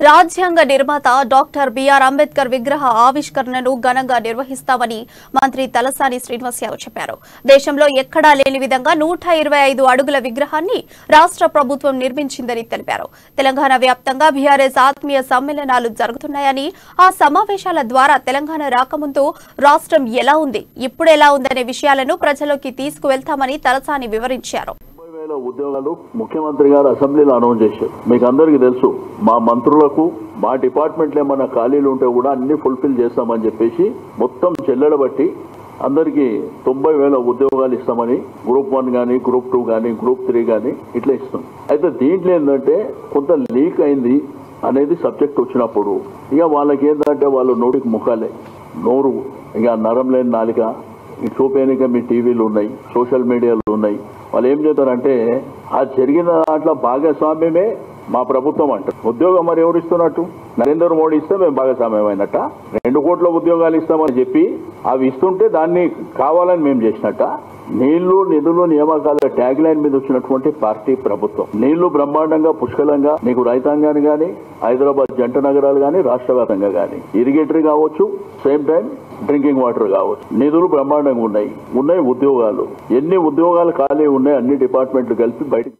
రాజ్యాంగ నిర్మాత doctor BR Ambedkar విగ్రహ ఆవిష్కరణను ఘనంగా నిర్వహిస్తామని మంత్రి తలసాని శ్రీనివాస్ యాదవ్ చెప్పారు. దేశంలో ఎక్కడా లేని విధంగా 125 అడుగుల విగ్రహాన్ని రాష్ట్ర ప్రభుత్వం నిర్మించిందని తెలిపారు. తెలంగాణ వ్యాప్తంగా బీఆర్ఎస్ ఆత్మీయ సమ్మేళనాలు జరుగుతున్నాయని, ఆ సమావేశాల ద్వారా తెలంగాణ రాకముందు రాష్ట్రం ఎలా ఉంది, ఇప్పుడు ఎలా ఉందనే విషయాలను ప్రజల్లోకి తీసుకువెళ్తామని తలసాని వివరించారు. ఉద్యోగాలు ముఖ్యమంత్రి గారు అసెంబ్లీలో అనౌన్స్ చేశారు. మీకు అందరికీ తెలుసు, మా మంత్రులకు మా డిపార్ట్మెంట్లో ఏమన్నా ఖాళీలు ఉంటే కూడా అన్ని ఫుల్ఫిల్ చేస్తామని చెప్పేసి మొత్తం చెల్లెడబట్టి అందరికీ 90,000 ఉద్యోగాలు ఇస్తామని గ్రూప్ 1 కానీ, గ్రూప్ 2 కానీ, గ్రూప్ 3 కానీ ఇట్లా ఇస్తాం. అయితే దీంట్లో ఏంటంటే కొంత లీక్ అయింది అనేది సబ్జెక్ట్ వచ్చినప్పుడు ఇక వాళ్ళకి ఏంటంటే వాళ్ళు నోటికి ముఖాలే, నోరు ఇక నరం లేని నాలిక, ఈ చూపేనిక మీ టీవీలు ఉన్నాయి, సోషల్ మీడియాలు ఉన్నాయి. వాళ్ళు ఏం చేస్తారంటే ఆ జరిగిన దాంట్లో భాగస్వామ్యమే మా ప్రభుత్వం అంటారు. ఉద్యోగం మరి ఎవరు ఇస్తున్నట్టు? నరేంద్ర మోడీ ఇస్తే మేము భాగస్వామ్యం అయినట్ట. 2 కోట్ల ఉద్యోగాలు ఇస్తామని చెప్పి అవి ఇస్తుంటే దాన్ని కావాలని మేము చేసినట్ట. నీళ్లు, నిధులు, నియామకాల ట్యాగ్ లైన్ మీద వచ్చినటువంటి పార్టీ ప్రభుత్వం. నీళ్లు బ్రహ్మాండంగా పుష్కలంగా నీకు రైతాంగాన్ని కానీ, హైదరాబాద్ జంట నగరాలు కానీ, రాష్ట్ర వ్యాప్తంగా కానీ ఇరిగేటరీ కావచ్చు, సేమ్ టైం డ్రింకింగ్ వాటర్ కావచ్చు. నిధులు బ్రహ్మాండంగా ఉన్నాయి. ఉద్యోగాలు ఎన్ని ఉద్యోగాలు ఖాళీ ఉన్నాయి అన్ని డిపార్ట్మెంట్లు కలిపి బయటకు